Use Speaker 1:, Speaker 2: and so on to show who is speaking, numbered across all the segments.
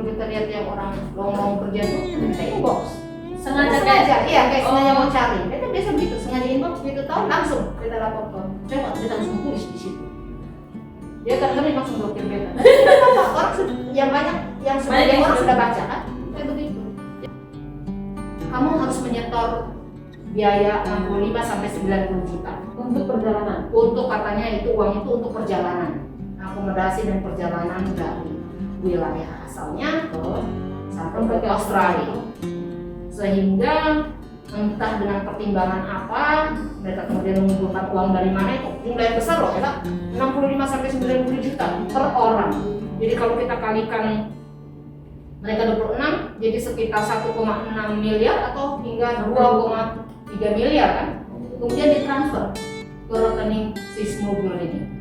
Speaker 1: kalau kita lihat yang orang lowong kerja tuh kita inbox.
Speaker 2: Sengaja
Speaker 1: Iya kayak sengaja mau cari. Kita biasa begitu, sengaja inbox gitu tahu langsung kita lapor ke. Coba kita langsung tulis di situ. Dia kadang-kadang langsung blokir beta. Tapi tidak apa-apa, orang yang banyak yang sebagian orang sudah baca kan, kayak begitu. Kamu harus menyetor biaya 65 sampai 90 juta
Speaker 2: untuk perjalanan.
Speaker 1: Untuk katanya itu uang itu untuk perjalanan, akomodasi dan perjalanan dari wilayah asalnya sampai ke Australia. Sehingga entah dengan pertimbangan apa mereka kemudian mengumpulkan uang dari mana, itu jumlah yang besar loh ya, 65 sampai 90 juta per orang. Jadi kalau kita kalikan mereka 26 jadi sekitar 1,6 miliar atau hingga 2,3 miliar kan, kemudian ditransfer ke rekening si smuggler ini,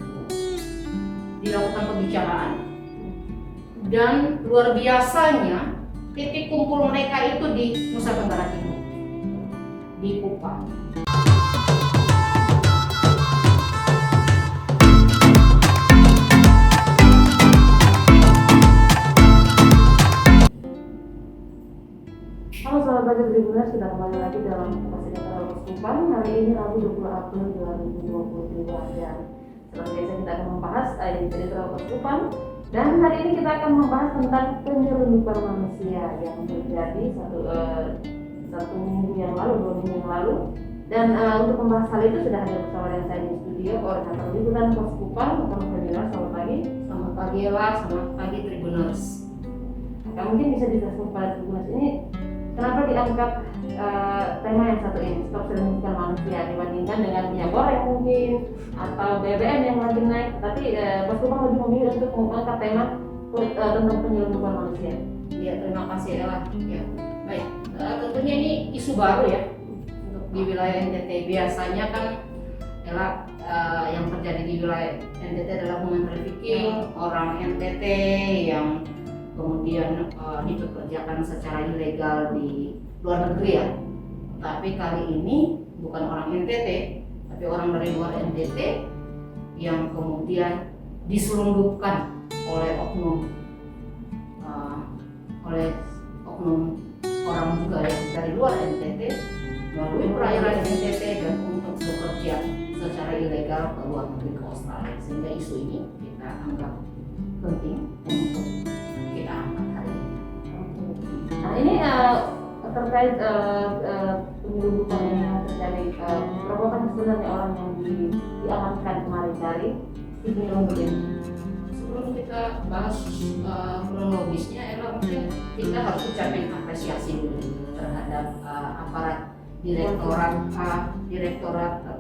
Speaker 1: dilakukan pembicaraan. Dan luar biasanya titik kumpul mereka itu di Nusa Tenggara Timur, di Kupang.
Speaker 2: Halo sahabat Belajar Tribuners, kita kembali lagi dalam Kupas Kupang. Hari ini Rabu 20 April 2023 dan seperti biasa kita akan membahas editorial Kupas Kupang. Dan hari ini kita akan membahas tentang penyelundupan manusia yang terjadi satu minggu yang lalu, 2 minggu yang lalu. Dan untuk membahas hal itu sudah hadir bersama dengan saya di studio koordinator liputan Kupas Kupang, Bapak Ferdinand. Selamat pagi.
Speaker 1: Selamat pagi Ella, selamat pagi Tribuners.
Speaker 2: Nah, mungkin bisa dijelaskan kepada Tribuners ini kenapa diangkat tema yang satu ini, stop penyelundupan manusia, dibandingkan dengan minyak goreng mungkin atau BBM yang lagi naik, tapi Kupas Kupang lebih memilih untuk mengangkat tema tentang penyelundupan manusia.
Speaker 1: Iya, terima kasih Ella. Ya, baik. Tentunya ini isu baru ya untuk di wilayah NTT. Biasanya kan Ella yang terjadi di wilayah NTT adalah human trafficking, orang NTT yang kemudian dipekerjakan secara ilegal di luar negeri ya. Tapi kali ini bukan orang NTT, tapi orang dari luar NTT yang kemudian diselundupkan oleh oknum orang juga yang dari luar NTT melalui perairan NTT dan untuk bekerja secara ilegal ke luar negeri, ke Australia. Sehingga isu ini kita anggap penting untuk kita angkat hari ini.
Speaker 2: Nah ini terkait penyelundupan yang terjadi, berapa kan sebenarnya orang yang diamankan kemarin dari si penyelundup ini?
Speaker 1: Sebelum kita bahas kronologisnya, mungkin kita harus ucapin apresiasi dulu terhadap aparat Direktorat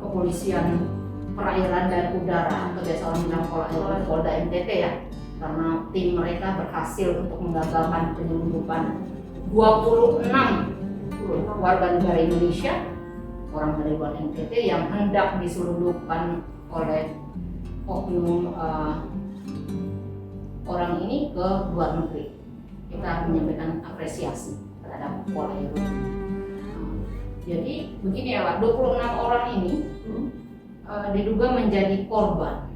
Speaker 1: Kepolisian Perairan dan Udara, atau biasa orang bilang Polda NTT ya, karena tim mereka berhasil untuk menggagalkan penyelundupan 26 warga negara Indonesia, orang dari luar NTT yang hendak diselundupkan oleh oknum orang ini ke luar negeri. Kita menyampaikan apresiasi terhadap Polda. Jadi begini ya Pak, 26 orang ini diduga menjadi korban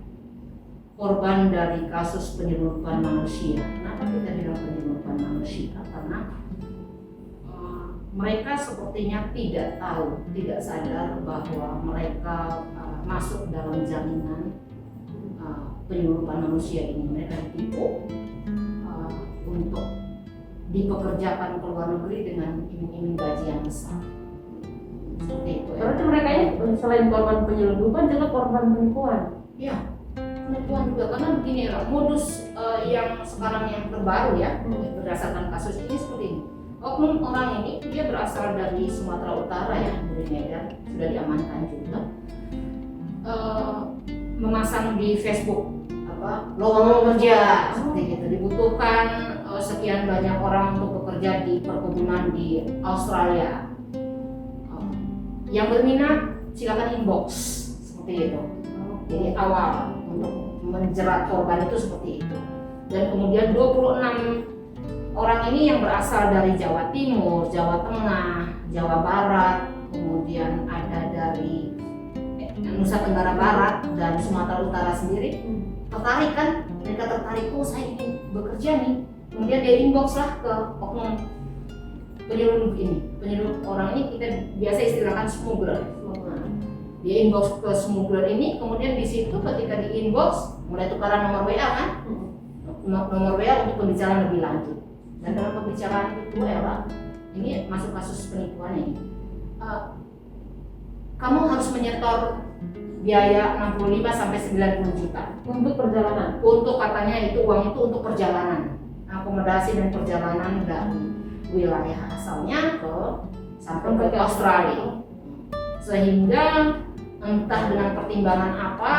Speaker 1: dari kasus penyelundupan manusia. Kenapa kita bilang penyelundupan manusia? Karena mereka sepertinya tidak tahu, tidak sadar bahwa mereka masuk dalam jaminan penyelundupan manusia ini. Mereka ditipu untuk dipekerjakan ke luar negeri dengan iming-iming gaji yang besar. Seperti itu ya.
Speaker 2: Berarti mereka ini selain korban penyelundupan juga korban penipuan.
Speaker 1: Iya, penipuan juga, karena begini ya, modus yang sekarang yang terbaru ya, berdasarkan kasus ini seperti ini. Oknum orang ini dia berasal dari Sumatera Utara ya, dari Medan, sudah diamankan juga. Memasang di Facebook lowongan kerja seperti itu, dibutuhkan sekian banyak orang untuk bekerja di perkebunan di Australia. Yang berminat silakan inbox seperti itu. Jadi awal untuk menjerat korban itu seperti itu. Dan kemudian 26 orang ini yang berasal dari Jawa Timur, Jawa Tengah, Jawa Barat, kemudian ada dari Nusa Tenggara Barat dan Sumatera Utara sendiri. Tertarik kan? Mereka tertarik, oh saya ingin bekerja nih kemudian dia inbox lah ke oknum penyelundup orang ini, kita biasa istilahkan smuggler. Dia inbox ke smuggler ini, kemudian di situ ketika di inbox mulai tukaran nomor WA kan, nomor WA untuk pembicaraan lebih lanjut. Dan dalam pembicaraan itu Ella, ini masuk kasus penipuan ini. Kamu harus menyetor biaya 65 sampai 90 juta
Speaker 2: untuk perjalanan.
Speaker 1: Untuk katanya itu uang itu untuk perjalanan, akomodasi dan perjalanan dari wilayah asalnya sampai ke Australia. Sehingga entah dengan pertimbangan apa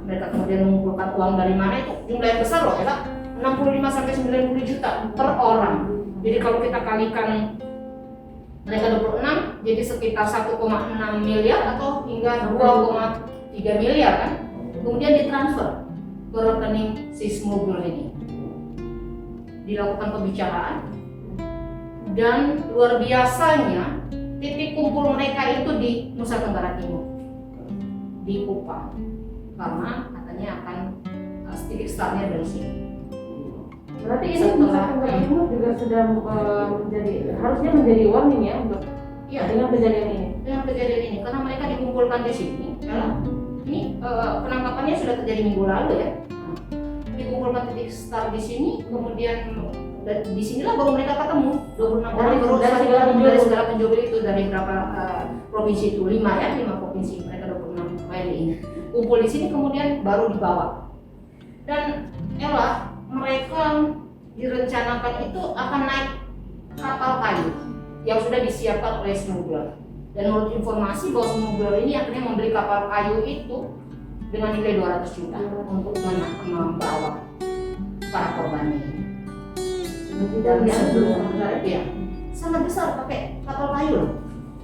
Speaker 1: mereka kemudian mengumpulkan uang dari mana, itu jumlah yang besar loh ya, 65 sampai 90 juta per orang. Jadi kalau kita kalikan mereka 26 jadi sekitar 1,6 miliar atau hingga 2,3 miliar kan. Kemudian ditransfer ke rekening si smuggler ini. Dilakukan pembicaraan dan luar biasanya titik kumpul mereka itu di Nusa Tenggara Timur, di Kupang, karena katanya akan titik startnya dari sini.
Speaker 2: Berarti ini Nusa Tenggara Timur juga sudah harusnya menjadi warning ya untuk dengan kejadian ini.
Speaker 1: Dengan kejadian ini, karena mereka dikumpulkan di sini. Ini penangkapannya sudah terjadi minggu lalu ya. Dikumpulkan titik start di sini, kemudian di sinilah baru mereka ketemu 26 orang baru dari segala penjuru itu, dari berapa provinsi itu, 5 provinsi, mereka 26 WNI ini kumpul di sini, kemudian baru dibawa. Dan Ella, mereka direncanakan itu akan naik kapal kayu yang sudah disiapkan oleh smuggler. Dan menurut informasi bahwa smuggler ini akhirnya membeli kapal kayu itu dengan nilai 200 juta untuk membawa para korbannya ini. Dan ya, sangat besar pakai kapal kayu loh.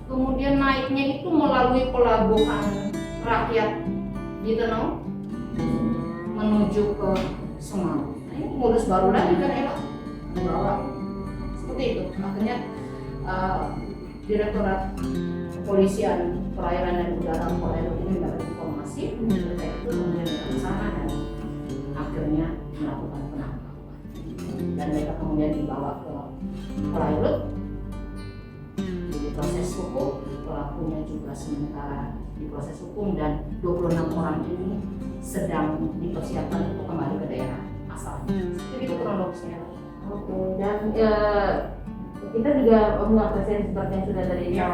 Speaker 1: Kemudian naiknya itu melalui pelabuhan rakyat di Tenau menuju ke Semarang. Nah, ini modus baru lagi kan Ella, dibawa seperti itu. Akhirnya Direktorat Kepolisian Perairan dan Udara Polairut ini mendapat informasi terkait itu, kemudian mereka ke sana dan akhirnya melakukan penangkapan. Dan mereka kemudian dibawa ke Polairut di proses hukum, pelakunya juga sementara di proses hukum, dan 26 orang ini sedang dipersiapkan untuk kembali ke daerah asalnya. Jadi itu kronologisnya.
Speaker 2: Oke, dan kita juga mengapresiasi seperti yang sudah tadi yang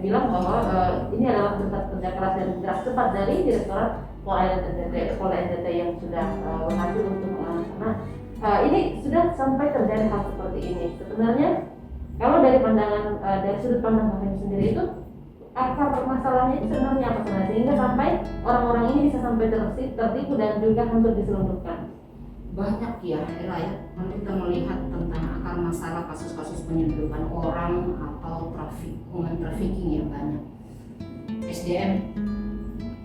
Speaker 2: bilang bahwa ini adalah bentuk kerja keras dan gerak cepat dari Direktorat Polda NTT yang sudah berhasil untuk karena ini sudah sampai terjadi hal seperti ini. Sebenarnya kalau dari pandangan dari sudut pandang kami sendiri itu akar masalahnya itu sebenarnya apa sebenarnya sehingga sampai orang-orang ini bisa sampai tertipu dan juga hampir diselundupkan.
Speaker 1: Banyak ya Ella ya, kalau kita melihat tentang akar masalah kasus-kasus penyelundupan orang atau human trafficking yang banyak. SDM,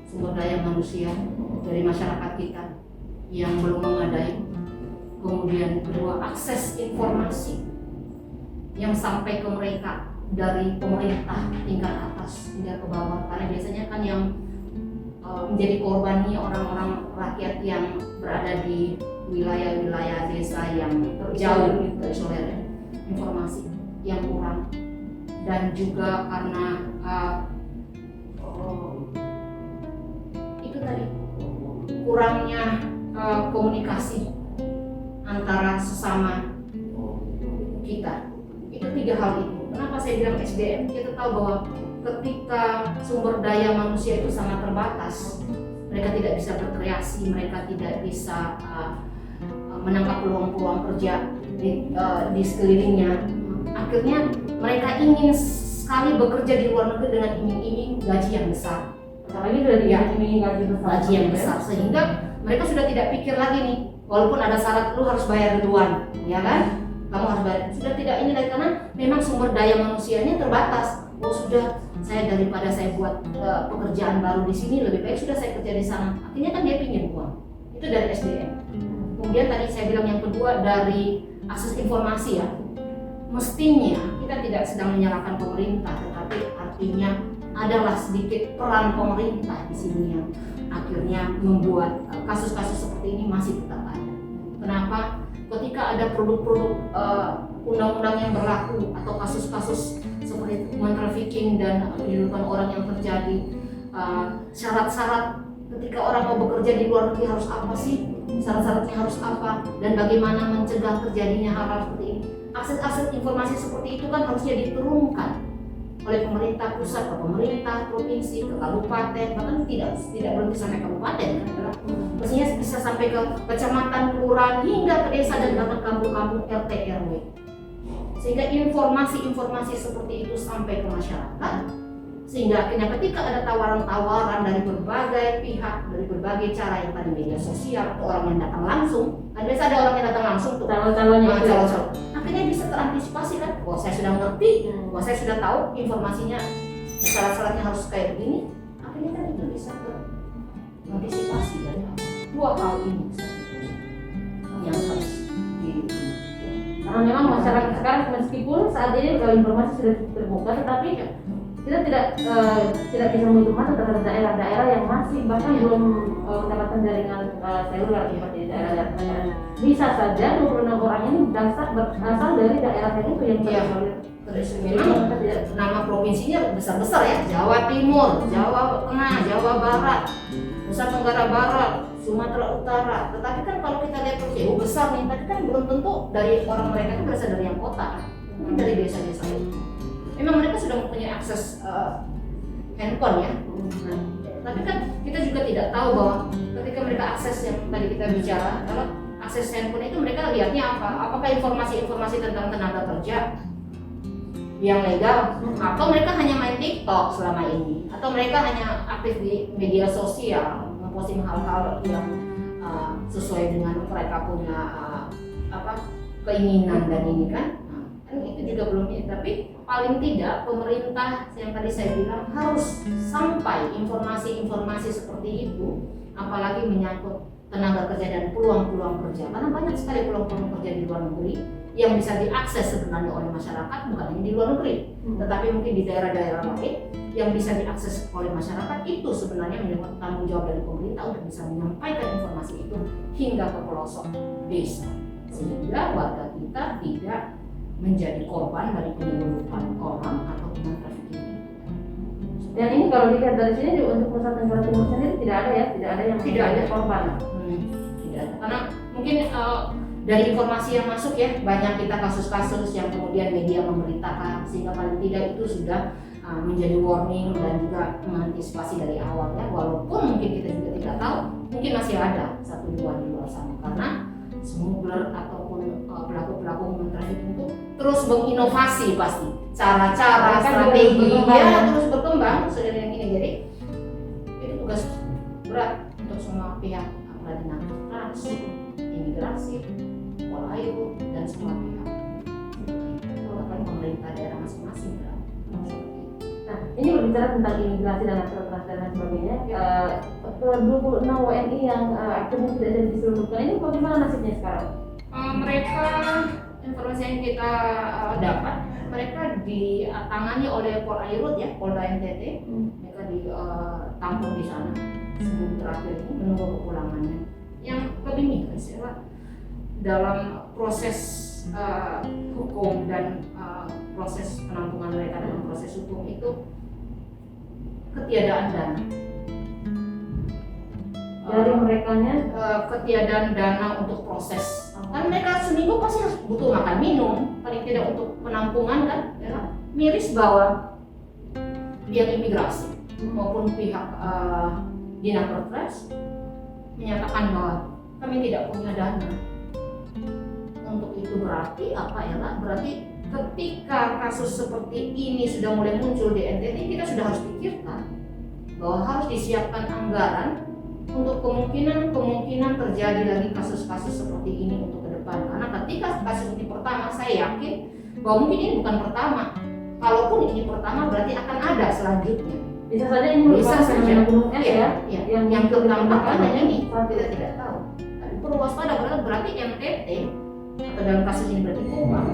Speaker 1: sumber daya manusia dari masyarakat kita yang belum memadai. Kemudian kedua, akses informasi yang sampai ke mereka dari pemerintah tingkat atas hingga ke bawah, karena biasanya kan yang menjadi korbannya orang-orang rakyat yang berada di wilayah-wilayah desa yang jauh terisolir, informasi yang kurang, dan juga karena itu tadi kurangnya komunikasi antara sesama kita. Itu 3 hal itu. Kenapa saya bilang SDM? Kita tahu bahwa ketika sumber daya manusia itu sangat terbatas, mereka tidak bisa berkreasi, mereka tidak bisa menangkap peluang-peluang kerja di sekelilingnya. Akhirnya mereka ingin sekali bekerja di luar negeri dengan iming-iming gaji yang besar.
Speaker 2: Apalagi sudah diiming-iming gaji
Speaker 1: yang besar, sehingga mereka sudah tidak pikir lagi nih, walaupun ada syarat lu harus bayar duluan, ya kan? Kamu harus bayar. Sudah tidak ini lagi karena memang sumber daya manusianya terbatas. Oh sudah, daripada saya buat pekerjaan baru di sini, lebih baik sudah saya kerja di sana. Akhirnya kan dia pinjam uang. Itu dari SDM. Kemudian tadi saya bilang yang kedua dari akses informasi ya. Mestinya kita tidak sedang menyalahkan pemerintah, tetapi artinya adalah sedikit peran pemerintah di sini yang akhirnya membuat kasus-kasus seperti ini masih tetap ada. Kenapa? ketika ada produk-produk undang-undang yang berlaku atau kasus-kasus seperti human trafficking dan penyelundupan orang yang terjadi, syarat-syarat ketika orang mau bekerja di luar negeri harus apa sih, syarat-syaratnya harus apa, dan bagaimana mencegah terjadinya hal-hal seperti ini. Akses informasi seperti itu kan harusnya diturunkan oleh pemerintah pusat ke pemerintah provinsi, ke kabupaten, bahkan tidak berhenti sampai kabupaten kan, mestinya bisa sampai ke kecamatan, kelurahan, hingga ke desa dan bahkan kampung-kampung RT RW, sehingga informasi-informasi seperti itu sampai ke masyarakat, sehingga akhirnya ketika ada tawaran-tawaran dari berbagai pihak, dari berbagai cara yang tadi media sosial atau orang yang datang langsung, kan biasa ada orang yang datang langsung tuh
Speaker 2: calon-calonnya itu.
Speaker 1: calon-calon, akhirnya bisa terantisipasi kan, wah saya sudah ngerti, wah saya sudah tahu informasinya, syarat-syaratnya harus kayak begini, akhirnya kan itu bisa terantisipasi dari awal. Dua hal ini yang harus
Speaker 2: Karena memang masyarakat sekarang meskipun saat ini informasi sudah terbuka, tetapi kita tidak bisa menutup mata terhadap daerah-daerah yang masih bahkan belum mendapatkan jaringan seluler seperti daerah-daerah. Bisa saja 26 orang ini berasal dari daerah itu yang terisolir.
Speaker 1: Memang nama provinsinya besar-besar ya, Jawa Timur, Jawa Tengah, Jawa Barat, Nusa Tenggara Barat, Sumatera Utara. Tetapi kan kalau kita lihat jauh besar nih, tapi kan belum tentu dari orang mereka itu berasal dari yang kota, mungkin dari desa-desa itu. Memang mereka sudah mempunyai akses handphone ya. Nah, tapi kan kita juga tidak tahu bahwa ketika mereka akses yang tadi kita bicara, kalau akses handphone itu mereka lihatnya apa? Apakah informasi-informasi tentang tenaga kerja yang legal, atau mereka hanya main TikTok selama ini, atau mereka hanya aktif di media sosial memposting hal-hal yang sesuai dengan mereka punya keinginan dan ini kan itu juga belum ini. Tapi paling tidak pemerintah yang tadi saya bilang harus sampai informasi-informasi seperti itu, apalagi menyangkut tenaga kerja dan peluang-peluang kerja, karena banyak sekali peluang-peluang kerja di luar negeri yang bisa diakses sebenarnya oleh masyarakat, bukan hanya di luar negeri, tetapi mungkin di daerah-daerah lain yang bisa diakses oleh masyarakat. Itu sebenarnya menjadi tanggung jawab dari pemerintah untuk bisa menyampaikan informasi itu hingga ke pelosok desa, sehingga warga kita tidak menjadi korban dari penyelundupan orang atau human trafficking.
Speaker 2: Dan ini kalau dilihat dari sini untuk Nusa Tenggara Timur sendiri tidak ada ya, tidak ada yang
Speaker 1: Tidak ada
Speaker 2: korban.
Speaker 1: Tidak ada, karena mungkin dari informasi yang masuk ya, banyak kita kasus-kasus yang kemudian media memberitakan, sehingga paling tidak itu sudah menjadi warning dan juga mengantisipasi dari awal ya. Walaupun mungkin kita juga tidak tahu, mungkin masih ada 1-2 di luar sana, karena smuggler ataupun pelaku-pelaku human trafficking itu terus menginovasi pasti cara-cara, strategi ya, terus berkembang sudah yang ini. Jadi itu tugas berat untuk semua pihak, apalagi administrasi, imigrasi, Polairut dan semua pihak, bahkan pemerintah daerah masing-masing kan.
Speaker 2: Nah, ini berbicara tentang imigrasi dan administrasi dan lain sebagainya. 26 WNI yang akhirnya tidak jadi diselundupkan ini bagaimana nasibnya sekarang?
Speaker 1: Mereka, informasi yang kita dapat, mereka ditangani oleh Polairut ya, Polda NTT. Mereka ditampung di sana sebelum terakhir ini menunggu kepulangannya. Yang lebih miris ya, dalam proses hukum dan proses penampungan mereka dalam proses hukum itu ketiadaan dana.
Speaker 2: Dari merekanya
Speaker 1: ketiadaan dana untuk proses. Kan mereka seminggu pasti harus butuh makan minum, paling tidak untuk penampungan kan. Ya. Miris bahwa pihak imigrasi maupun pihak Dinakperpres menyatakan bahwa kami tidak punya dana. Untuk itu berarti apa ya lah? Berarti ketika kasus seperti ini sudah mulai muncul di NTT, kita sudah harus pikirkan bahwa harus disiapkan anggaran untuk kemungkinan terjadi lagi kasus-kasus seperti ini untuk ke depan. Karena ketika kasus ini pertama, saya yakin bahwa mungkin ini bukan pertama. Kalaupun ini pertama, berarti akan ada selanjutnya.
Speaker 2: bisa saja ini merupakan fenomena gunung es ya,
Speaker 1: yang terdampak adanya ini kita tidak tahu. Tapi perlu waspada, berarti NTT atau dalam kasus ini berarti Kupang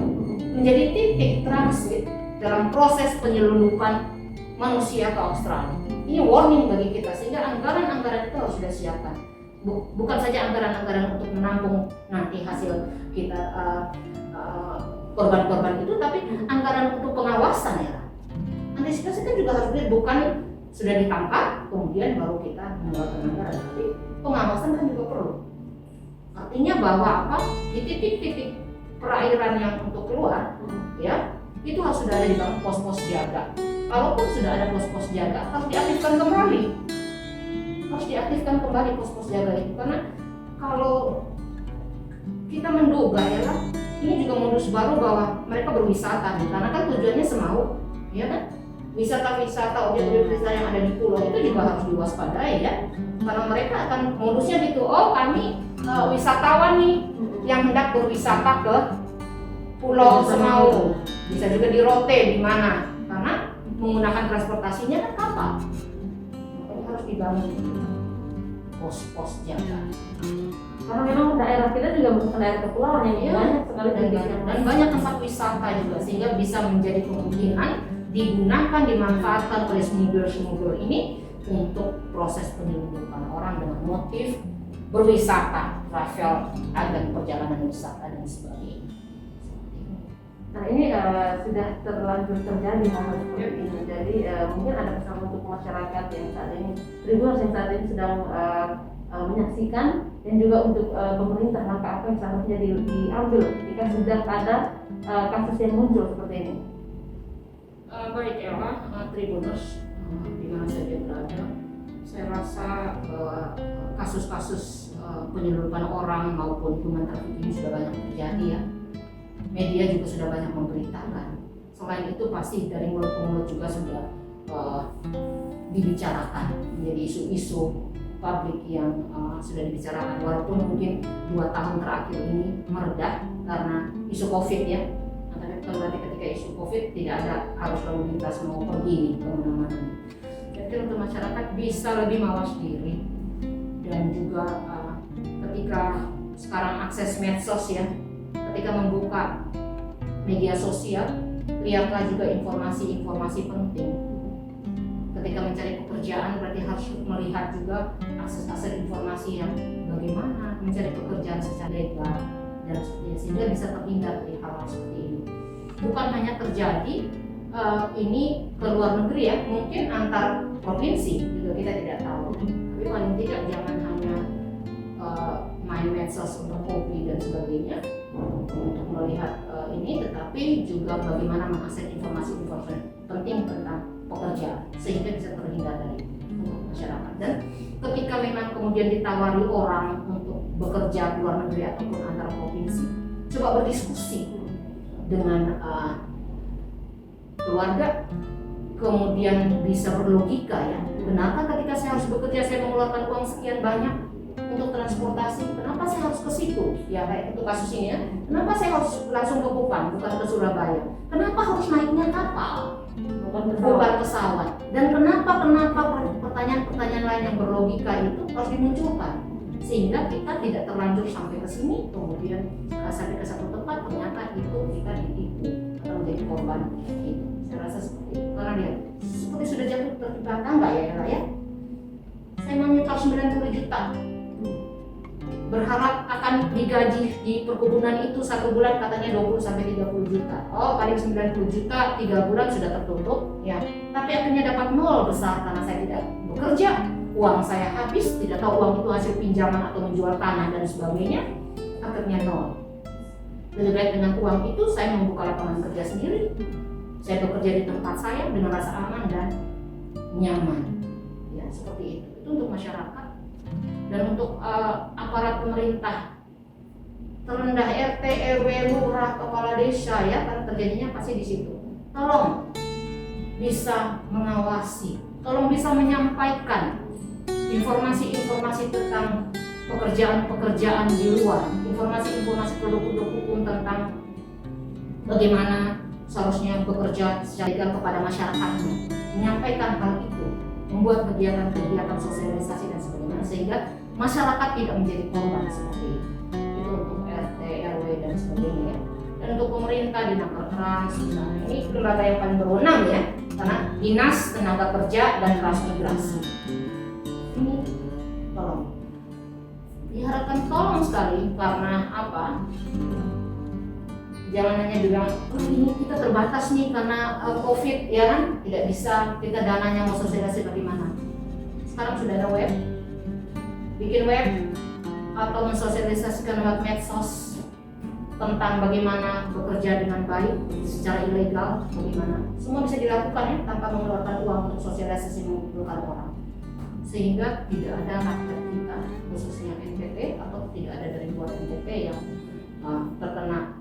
Speaker 1: menjadi titik transit dalam proses penyelundupan manusia ke Australia. Ini warning bagi kita, sehingga anggaran-anggaran itu harus sudah siapkan. bukan saja anggaran-anggaran untuk menampung nanti hasil kita korban-korban itu, tapi anggaran untuk pengawasan ya. Antisipasi kan juga harus dilihat, bukan sudah ditangkap kemudian baru kita mengeluarkan anggaran, tapi pengawasan kan juga perlu. Artinya bahwa apa, di titik-titik perairan yang untuk keluar ya itu harus sudah ada di dalam pos-pos jaga. Kalaupun sudah ada pos-pos jaga, harus diaktifkan kembali. Harus diaktifkan kembali pos-pos jaga itu, karena kalau kita menduga ya kan, ini juga modus baru bahwa mereka berwisata nih, karena kan tujuannya semau, ya kan? Wisata-wisata, objek-objek wisata yang ada di pulau itu juga harus diwaspadai ya, karena mereka akan modusnya gitu, oh kami wisatawan nih yang hendak berwisata ke Pulau Semau, bisa juga di Rote di mana, karena menggunakan transportasinya kan kapal, makanya harus dibangun pos-pos jaga.
Speaker 2: Karena memang daerah kita juga bukan daerah kepulauan yang banyak sekali
Speaker 1: dan banyak tempat wisata juga, sehingga bisa menjadi kemungkinan digunakan, dimanfaatkan oleh smuggler ini untuk proses penyelundupan orang dengan motif berwisata, travel, dan perjalanan wisata dan sebagainya.
Speaker 2: Nah ini sudah terlanjur terjadi hal seperti ini. Jadi mungkin ada pesan untuk masyarakat yang saat ini, Tribuners yang saat ini sedang menyaksikan, dan juga untuk pemerintah, langkah apa yang seharusnya diambil jika sudah ada kasus yang muncul seperti ini.
Speaker 1: Baik Ella, Tribuners di mana saja berada, saya rasa bahwa kasus-kasus penyelundupan orang maupun human trafficking sudah banyak terjadi ya. Media juga sudah banyak memberitakan. Selain itu pasti dari mulut ke mulut juga sudah dibicarakan menjadi isu-isu publik yang sudah dibicarakan, walaupun mungkin 2 tahun terakhir ini meredah karena isu COVID ya. Tapi bukan berarti ketika isu COVID tidak ada harus lalu lintas mau pergi ke mana-mana. Jadi untuk masyarakat bisa lebih mawas diri, dan juga ketika sekarang akses medsos ya, ketika membuka media sosial, lihatlah juga informasi-informasi penting. Ketika mencari pekerjaan berarti harus melihat juga akses informasi yang bagaimana mencari pekerjaan secara legal dan sebagainya, sehingga bisa terhindar dari hal-hal seperti ini. Bukan hanya terjadi ini ke luar negeri ya, mungkin antar provinsi juga kita tidak tahu. Tapi paling tidak jangan hanya main medsos untuk hobi dan sebagainya untuk melihat ini, tetapi juga bagaimana mengakses informasi-informasi penting tentang pekerjaan sehingga bisa terhindar dari masyarakat. Dan ketika memang kemudian ditawari orang untuk bekerja di luar negeri ataupun antar provinsi, coba berdiskusi dengan keluarga, kemudian bisa berlogika ya, benarkah ketika saya harus bekerja saya mengeluarkan uang sekian banyak untuk transportasi, kenapa saya harus ke situ ya, kayak itu kasus ini ya, kenapa saya harus langsung ke Kupang bukan ke Surabaya, kenapa harus naiknya kapal bukan pesawat, dan kenapa pertanyaan-pertanyaan lain yang berlogika itu harus dimunculkan, sehingga kita tidak terlanjur sampai ke sini kemudian sampai ke satu tempat ternyata itu kita ditipu atau menjadi korban itu. Saya rasa seperti itu, karena dia seperti sudah jatuh tertimpa tangga ya ya. Saya mau nyetor 90 juta, berharap akan digaji di perkebunan itu 1 bulan katanya 20-30 juta. Oh, kali 90 juta 3 bulan sudah tertutup ya. Tapi akhirnya dapat nol besar karena saya tidak bekerja. Uang saya habis, tidak tahu uang itu hasil pinjaman atau menjual tanah dan sebagainya. Akhirnya nol. Lebih baik dengan uang itu saya membuka lapangan kerja sendiri. Saya bekerja di tempat saya dengan rasa aman dan nyaman. Ya, seperti itu. Itu untuk masyarakat. Dan untuk aparat pemerintah terendah RT, RW, lurah, kepala desa ya, kan terjadinya pasti di situ. Tolong bisa mengawasi, tolong bisa menyampaikan informasi-informasi tentang pekerjaan-pekerjaan di luar, informasi-informasi produk-produk hukum tentang bagaimana seharusnya bekerja secara legal kepada masyarakatnya. Menyampaikan hal itu, membuat kegiatan-kegiatan sosialisasi dan sebagainya, sehingga masyarakat tidak menjadi korban seperti itu. Itu untuk RT, RW dan sebagainya ya. Dan untuk pemerintah, Dinakkertrans, ini lembaga yang paling berwenang ya, karena Dinas Tenaga Kerja dan Transmigrasi. Ini tolong akan tolong sekali. Karena apa? Jangan hanya bilang, oh ini kita terbatas nih karena COVID, ya kan? Tidak bisa, kita dananya mau sosialisasi bagaimana? Sekarang sudah ada web, bikin web atau mensosialisasikan web medsos tentang bagaimana bekerja dengan baik secara ilegal, bagaimana semua bisa dilakukan ya tanpa mengeluarkan uang untuk sosialisasi mengumpulkan orang, sehingga tidak ada rakyat kita khususnya NTT atau tidak ada dari luar NTT yang terkena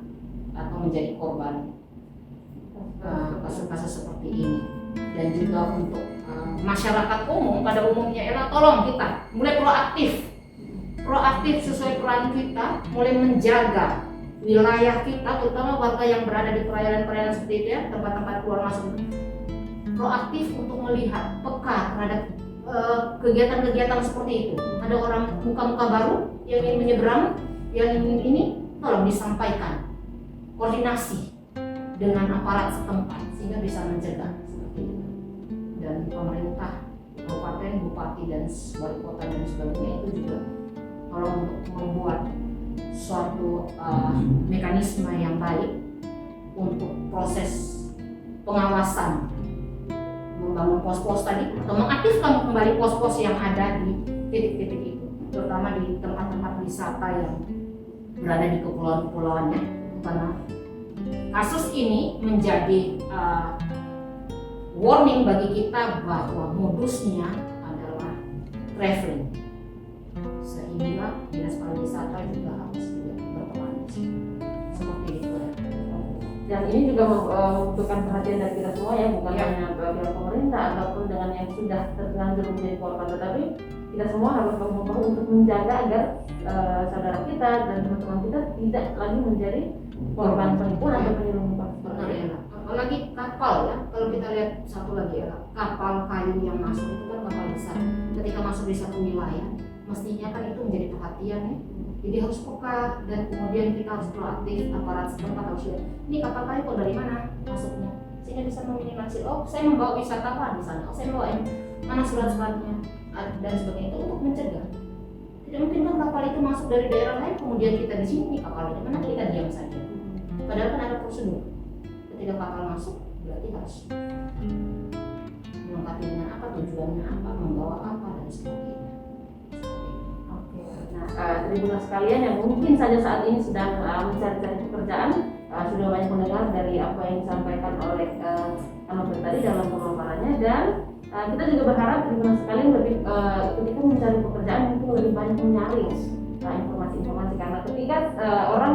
Speaker 1: atau menjadi korban kasus-kasus seperti ini. Dan juga untuk masyarakat umum pada umumnya, tolong kita mulai proaktif sesuai peran kita, mulai menjaga wilayah kita, terutama warga yang berada di perairan-perairan seperti itu ya, tempat-tempat keluar masuk, proaktif untuk melihat, peka terhadap kegiatan-kegiatan seperti itu. Ada orang muka-muka baru yang ingin menyeberang, yang ingin ini, tolong disampaikan, koordinasi dengan aparat setempat sehingga bisa mencegah seperti itu. Dan pemerintah kabupaten, bupati dan wali kota dan sebagainya itu juga tolong untuk membuat suatu mekanisme yang baik untuk proses pengawasan, membangun pos-pos tadi atau mengaktifkan kembali pos-pos yang ada di titik-titik itu, terutama di tempat-tempat wisata yang berada di kepulauan-kepulauannya, karena kasus ini menjadi warning bagi kita bahwa modusnya adalah traveling, sehingga dinas pariwisata juga harus berperan seperti itu.
Speaker 2: Dan ini juga membutuhkan perhatian dari kita semua ya, bukan hanya bagi pemerintah ataupun dengan yang sudah terlanjur menjadi korban, tetapi kita semua harus berupaya untuk menjaga agar saudara kita dan teman-teman kita tidak lagi menjadi korban penipuan atau penyelundupan.
Speaker 1: Benar ya. Apalagi kapal ya, kalau kita lihat satu lagi ya, kapal kayu yang masuk itu kan kapal besar. Ketika masuk di satu wilayah, mestinya kan itu menjadi perhatian ya. Jadi harus peka dan kemudian kita harus proaktif, aparat setempat harus lihat ini kapal kayu kok dari mana masuknya, sehingga bisa meminimalisir. Oh, saya membawa wisatawan di sana. Oh, saya membawa mana surat-suratnya dan sebagainya, itu untuk mencegah. Tidak mungkin kan kapal itu masuk dari daerah lain kemudian kita di sini kapal dari mana kita diam saja. Padahal kan ada prosedur. Ketika kapal masuk berarti harus melengkapi dengan apa, tujuannya apa, membawa apa dan sebagainya.
Speaker 2: Tribuners sekalian yang mungkin saja saat ini sedang mencari-cari pekerjaan, sudah banyak mendengar dari apa yang disampaikan oleh Anobel tadi dalam pemaparannya, dan kita juga berharap Tribuners sekalian lebih ketika mencari pekerjaan mungkin lebih banyak menyaring informasi-informasi, karena ketika orang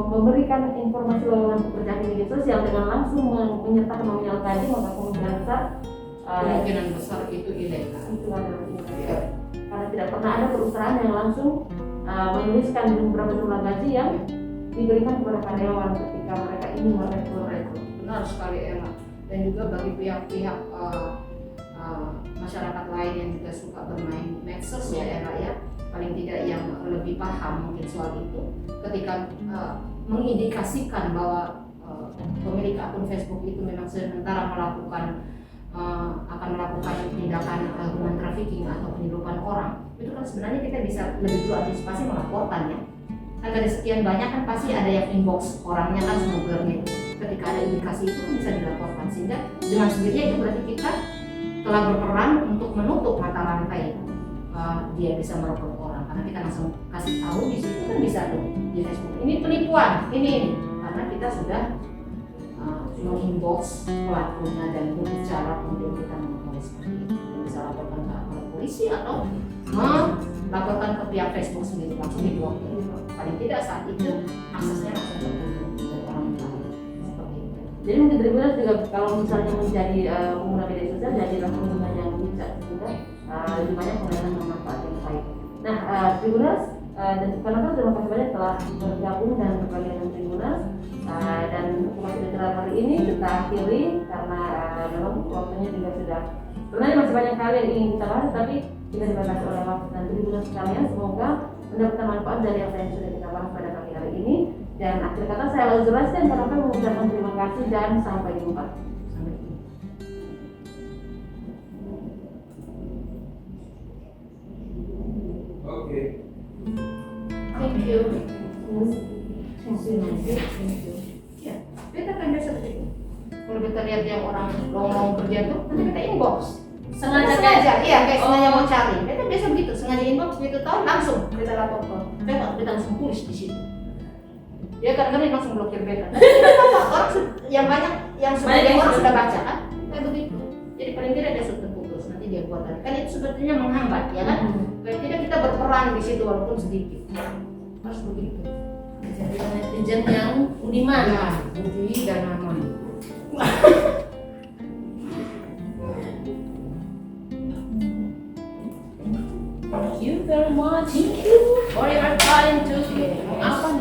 Speaker 2: memberikan informasi lowongan pekerjaan di media sosial dengan langsung menyertakan nominal gaji, maka kemungkinan
Speaker 1: besar itu ilegal.
Speaker 2: Itu adalah ilegal. Karena tidak pernah ada perusahaan yang langsung menuliskan berapa jumlah gaji yang diberikan kepada karyawan ketika mereka ingin merekrut.
Speaker 1: Benar sekali Ella. Dan juga bagi pihak-pihak masyarakat lain yang juga suka bermain medsos ya Ella ya, paling tidak yang lebih paham mungkin soal itu, ketika mengindikasikan bahwa pemilik akun Facebook itu memang sementara akan melakukan tindakan human trafficking atau penyeludupan orang, itu kan sebenarnya kita bisa lebih dulu antisipasi melaporkannya. Kan dari sekian banyak kan pasti ada yang inbox orangnya kan smugglernya itu. Ketika ada indikasi itu bisa dilaporkan, sehingga dengan sendirinya itu berarti kita telah berperan untuk menutup mata rantai dia bisa merekrut orang, karena kita langsung kasih tahu di situ kan bisa tuh di Facebook ini penipuan ini karena kita sudah menginbox pelakunya dan berbicara, kemudian kita menulis seperti itu, bisa laporkan ke aparat polisi atau melaporkan ke pihak Facebook sendiri, langsung diblokir. Paling tidak saat itu aksesnya langsung tertutup dari orang lain seperti itu.
Speaker 2: Jadi mungkin Tribuners juga kalau misalnya menjadi pengguna media sosial, jadilah pengguna yang bijak juga, lebih banyak menggunakan manfaat yang baik. Nah, Tribuners dan teman-teman terima kasih banyak telah bergabung dan berbagi dengan Tribuners. Dan informasi general hari ini kita akhiri karena memang waktunya juga sudah, sebenarnya masih banyak hal yang ingin kita bahas, tapi kita dibatasi oleh waktu. Dan Tribuners sekalian, semoga mendapatkan manfaat dari apa yang sudah kita bahas pada pagi hari ini. Dan akhir kata saya Lalu Zuraskan karena mengucapkan terima kasih dan sampai jumpa.
Speaker 1: Ya, beta kan biasa begitu. Kalau kita lihat yang orang long kerja tuh, nanti kita inbox.
Speaker 2: Sengaja
Speaker 1: Iya kayak sengaja
Speaker 2: Oh.
Speaker 1: mau cari. Beta biasa begitu, sengaja inbox begitu tahu langsung kita laporkan. Beta langsung tulis di situ. Ya kadang-kadang dia langsung blokir beta. Tapi tidak apa-apa, orang yang banyak yang sebagian orang sudah baca kan, kayak begitu. Jadi paling tidak dia sudah putus, nanti dia buat lagi. Kan itu sebetulnya menghambat, ya kan? Paling tidak kita berperan di situ walaupun sedikit. Harus begitu.
Speaker 2: Jadi netizen yang budiman.
Speaker 1: Ya, budi dan aman.
Speaker 2: Thank you very much. Thank you for your time to apa